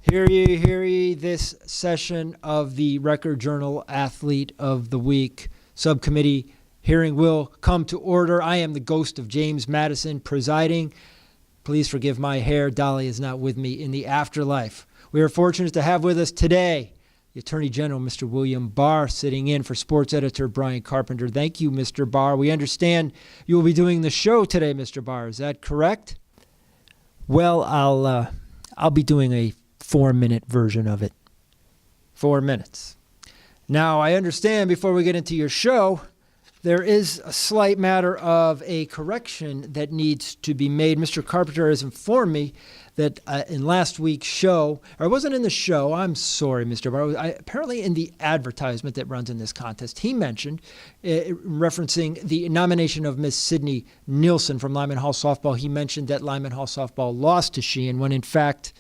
Hear ye, this session of the Record Journal Athlete of the Week Subcommittee hearing will come to order. I am the ghost of James Madison presiding. Please forgive my hair. Dolly is not with me in the afterlife. We are fortunate to have with us today the Attorney General, Mr. William Barr, sitting in for sports editor Brian Carpenter. Thank you, Mr. Barr. We understand you will be doing the show today, Mr. Barr. Is that correct? Well, I'll be doing a 4-minute version of it. 4 minutes. Now, I understand before we get into your show, there is a slight matter of a correction that needs to be made. Mr. Carpenter has informed me that in last week's show, or it wasn't in the show, I'm sorry, Mr. Barr, apparently in the advertisement that runs in this contest, he mentioned, referencing the nomination of Miss Sydney Nielsen from Lyman Hall Softball, he mentioned that Lyman Hall Softball lost to Sheehan when in fact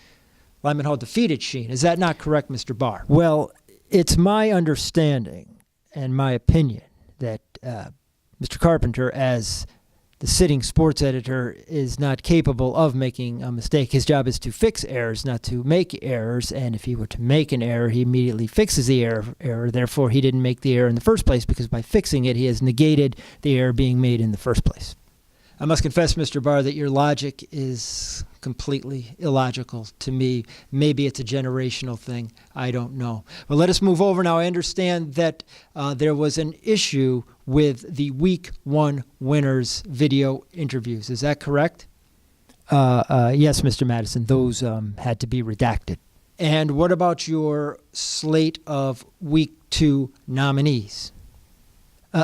Lyman Hall defeated Sheehan. Is that not correct, Mr. Barr? Well, it's my understanding and my opinion that Mr. Carpenter, as the sitting sports editor, is not capable of making a mistake. His job is to fix errors, not to make errors. And if he were to make an error, he immediately fixes the error. Therefore, he didn't make the error in the first place, because by fixing it, he has negated the error being made in the first place. I must confess, Mr. Barr, that your logic is completely illogical to me. Maybe it's a generational thing. I don't know. But let us move over now. I understand that there was an issue with the Week 1 winners video interviews. Is that correct? Yes, Mr. Madison. Those had to be redacted. And what about your slate of Week 2 nominees?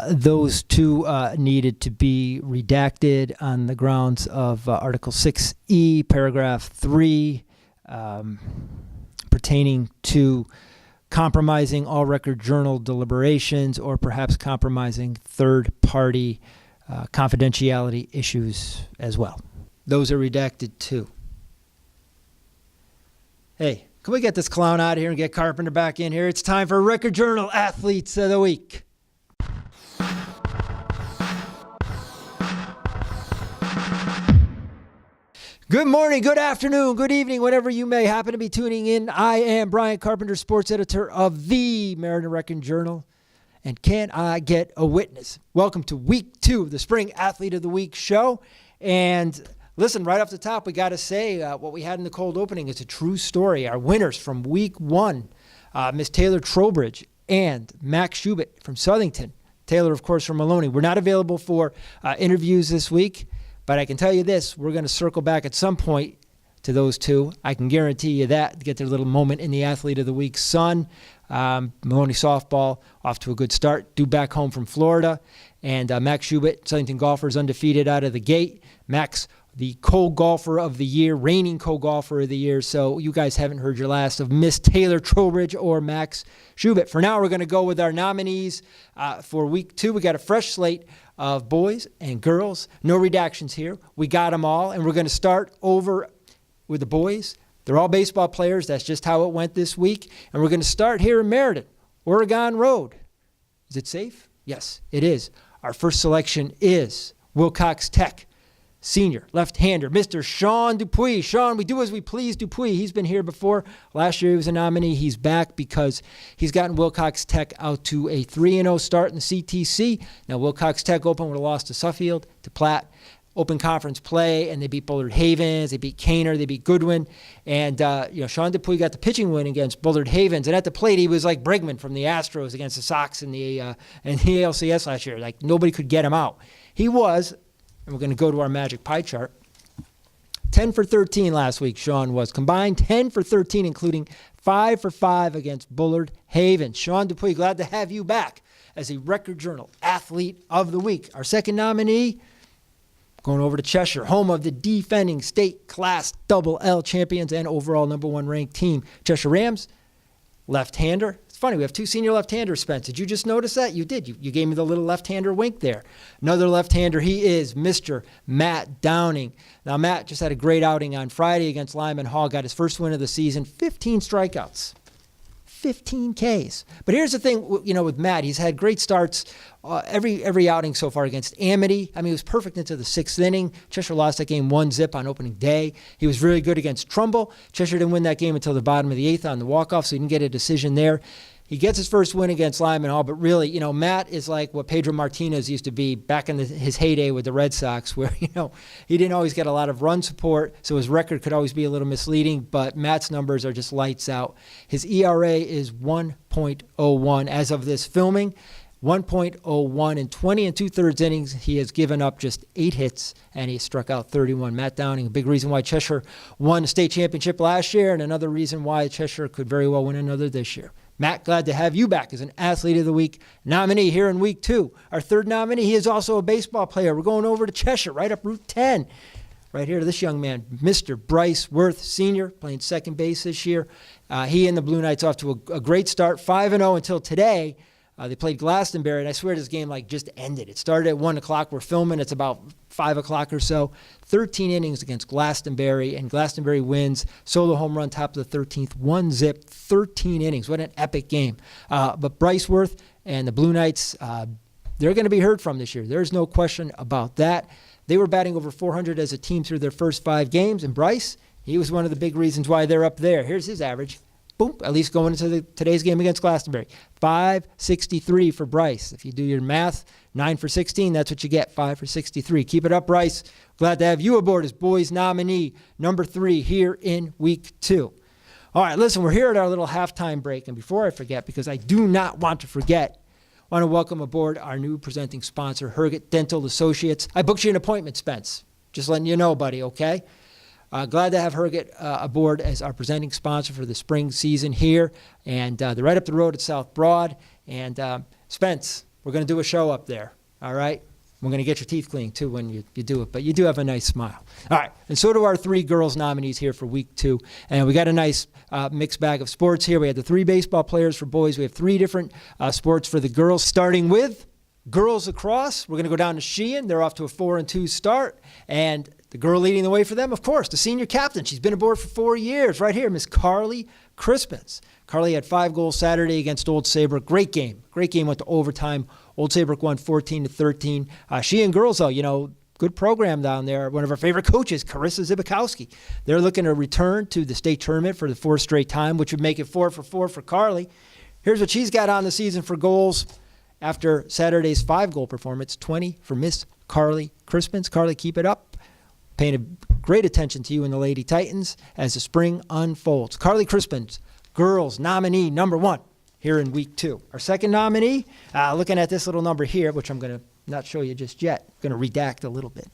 Those two needed to be redacted on the grounds of Article 6E, Paragraph 3, pertaining to compromising all Record Journal deliberations or perhaps compromising third-party confidentiality issues as well. Those are redacted too. Hey, can we get this clown out of here and get Carpenter back in here? It's time for Record Journal Athletes of the Week. Good morning, good afternoon, good evening, whenever you may happen to be tuning in. I am Brian Carpenter, sports editor of the Maryland Record Journal. And can I get a witness? Welcome to Week 2 of the Spring Athlete of the Week show. And listen, right off the top, we got to say what we had in the cold opening is a true story. Our winners from Week 1, Miss Taylor Trowbridge and Max Chubet from Southington. Taylor, of course, from Maloney. We're not available for interviews this week. But I can tell you this, we're going to circle back at some point to those two. I can guarantee you that, to get their little moment in the Athlete of the Week sun. Maloney softball off to a good start, due back home from Florida. And Max Chubet, Southington golfers, undefeated out of the gate. Max, the co-golfer of the year, reigning co-golfer of the year. So you guys haven't heard your last of Miss Taylor Trowbridge or Max Chubet. For now, we're going to go with our nominees for Week 2. We got a fresh slate of boys and girls. No redactions here. We got them all, and we're going to start over with the boys. They're all baseball players. That's just how it went this week. And we're going to start here in Meriden, Oregon Road. Is it safe? Yes, it is. Our first selection is Wilcox Tech senior left-hander, Mr. Sean Dupuis. Sean, we do as we please Dupuis. He's been here before. Last year he was a nominee. He's back because he's gotten Wilcox Tech out to a 3-0 start in the CTC. Now Wilcox Tech opened with a loss to Suffield, to Platt. Open conference play, and they beat Bullard Havens, they beat Caner, they beat Goodwin. And Sean Dupuis got the pitching win against Bullard Havens. And at the plate, he was like Bregman from the Astros against the Sox in the ALCS last year. Like, nobody could get him out. He was, and we're going to go to our magic pie chart, 10 for 13 last week, Sean was. Combined 10 for 13, including 5 for 5 against Bullard Havens. Sean Dupuis, glad to have you back as a Record Journal Athlete of the Week. Our second nominee, going over to Cheshire, home of the defending state class double L champions and overall number 1 ranked team, Cheshire Rams, left-hander. It's funny, we have 2 senior left-handers, Spence. Did you just notice that? You did. You gave me the little left-hander wink there. Another left-hander, he is Mr. Matt Downing. Now, Matt just had a great outing on Friday against Lyman Hall, got his first win of the season, 15 strikeouts. 15 Ks. But here's the thing, with Matt. He's had great starts every outing so far against Amity. I mean, he was perfect into the 6th inning. Cheshire lost that game 1-0 on opening day. He was really good against Trumbull. Cheshire didn't win that game until the bottom of the 8th on the walk-off, so he didn't get a decision there. He gets his first win against Lyman Hall, but really, Matt is like what Pedro Martinez used to be back in his heyday with the Red Sox, where, he didn't always get a lot of run support, so his record could always be a little misleading, but Matt's numbers are just lights out. His ERA is 1.01 as of this filming. 1.01 in 20 2/3 innings. He has given up just 8 hits, and he struck out 31. Matt Downing, a big reason why Cheshire won the state championship last year, and another reason why Cheshire could very well win another this year. Matt, glad to have you back as an Athlete of the Week nominee here in Week 2. Our third nominee, he is also a baseball player. We're going over to Cheshire, right up Route 10. Right here to this young man, Mr. Bryce Worth, Sr., playing second base this year. He and the Blue Knights off to a great start, 5-0 until today. They played Glastonbury, and I swear this game just ended. It started at 1 o'clock. We're filming. It's about 5 o'clock or so. 13 innings against Glastonbury, and Glastonbury wins. Solo home run, top of the 13th, 1-0, 13 innings. What an epic game. But Bryce Worth and the Blue Knights, they're going to be heard from this year. There's no question about that. They were batting over 400 as a team through their first 5 games, and Bryce, he was one of the big reasons why they're up there. Here's his average. Boom, at least going into today's game against Glastonbury. 563 for Bryce. If you do your math, 9 for 16, that's what you get, 5 for 63. Keep it up, Bryce. Glad to have you aboard as boys nominee number 3 here in Week 2. All right, listen, we're here at our little halftime break. And before I forget, because I do not want to forget, I want to welcome aboard our new presenting sponsor, Hergott Dental Associates. I booked you an appointment, Spence. Just letting you know, buddy, okay? Glad to have Hergott aboard as our presenting sponsor for the spring season here. And they're right up the road at South Broad. And Spence, we're going to do a show up there, all right? We're going to get your teeth cleaned, too, when you do it. But you do have a nice smile. All right, and so do our 3 girls nominees here for Week 2. And we got a nice mixed bag of sports here. We had the 3 baseball players for boys. We have 3 different sports for the girls, starting with girls lacrosse. We're going to go down to Sheehan. They're off to a 4-2 start. And the girl leading the way for them, of course, the senior captain. She's been aboard for 4 years. Right here, Miss Carlee Crispens. Carlee had 5 goals Saturday against Old Saybrook. Great game. Great game, went to overtime. Old Saybrook won 14-13. Sheehan girls, though, good program down there. One of our favorite coaches, Carissa Zibikowski. They're looking to return to the state tournament for the 4th straight time, which would make it 4 for 4 for Carlee. Here's what she's got on the season for goals after Saturday's 5-goal performance. 20 for Miss Carlee Crispens. Carlee, keep it up. Paying great attention to you and the Lady Titans as the spring unfolds. Carlee Crispens, girls nominee number 1 here in Week 2. Our second nominee, looking at this little number here, which I'm going to not show you just yet. I'm going to redact a little bit.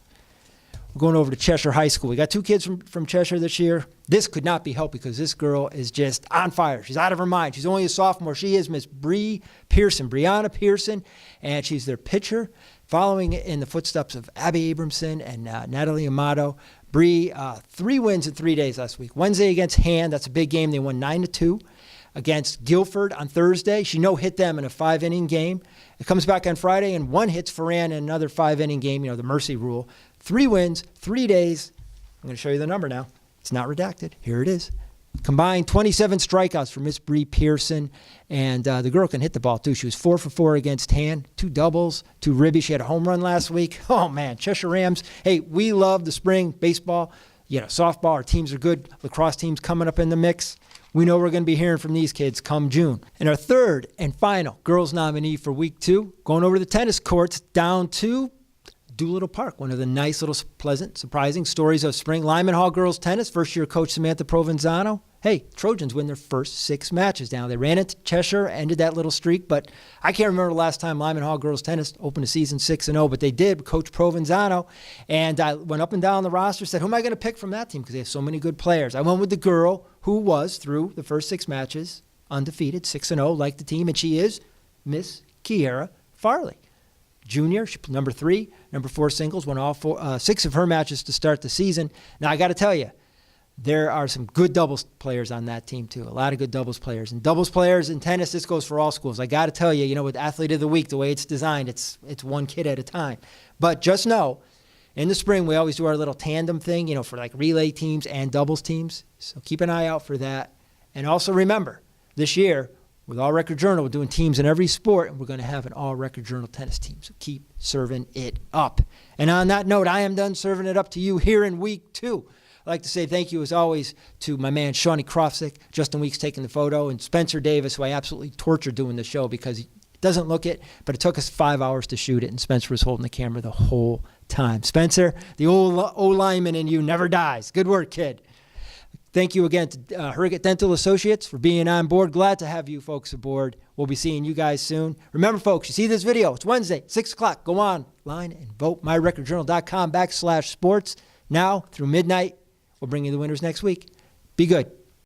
We're going over to Cheshire High School. We got 2 kids from Cheshire this year. This could not be helped because this girl is just on fire. She's out of her mind. She's only a sophomore. She is Miss Brianna Pearson, and she's their pitcher. Following in the footsteps of Abby Abramson and Natalie Amato. Bree, 3 wins in 3 days last week. Wednesday against Han, that's a big game. They won 9-2. Against Guilford on Thursday, she no-hit them in a 5-inning game. It comes back on Friday and 1 hits Ferran in another 5-inning game, the mercy rule. 3 wins, 3 days. I'm going to show you the number now. It's not redacted. Here it is. Combined 27 strikeouts for Miss Bree Pearson, and the girl can hit the ball too. She was 4 for 4 against Han, 2 doubles, 2 ribbies. She had a home run last week. Oh man, Cheshire Rams. Hey, we love the spring baseball. Softball. Our teams are good. Lacrosse teams coming up in the mix. We know we're going to be hearing from these kids come June. And our third and final girls nominee for Week 2, going over the tennis courts down to Doolittle Park, one of the nice little pleasant, surprising stories of spring. Lyman Hall girls tennis, first-year coach Samantha Provenzano. Hey, Trojans win their first 6 matches now. They ran into Cheshire, ended that little streak, but I can't remember the last time Lyman Hall girls tennis opened a season 6-0, but they did, Coach Provenzano. And I went up and down the roster, said, who am I going to pick from that team? Because they have so many good players. I went with the girl who was, through the first 6 matches, undefeated, 6-0, like the team, and she is Miss Kiera Farley. Junior, number 3, number 4 singles, won all 6 of her matches to start the season. Now, I got to tell you, there are some good doubles players on that team, too. A lot of good doubles players. And doubles players in tennis, this goes for all schools. I got to tell you, with Athlete of the Week, the way it's designed, it's one kid at a time. But just know, in the spring, we always do our little tandem thing, for like relay teams and doubles teams. So keep an eye out for that. And also remember, this year, with All Record Journal. We're doing teams in every sport, and we're going to have an All Record Journal tennis team. So keep serving it up. And on that note, I am done serving it up to you here in week 2. I'd like to say thank you, as always, to my man, Shawnee Krofsick, Justin Weeks taking the photo, and Spencer Davis, who I absolutely tortured doing the show because he doesn't look it, but it took us 5 hours to shoot it, and Spencer was holding the camera the whole time. Spencer, the old Lyman in you never dies. Good work, kid. Thank you again to Hergott Dental Associates for being on board. Glad to have you folks aboard. We'll be seeing you guys soon. Remember, folks, you see this video. It's Wednesday, 6 o'clock. Go online and vote myrecordjournal.com/sports. Now through midnight. We'll bring you the winners next week. Be good.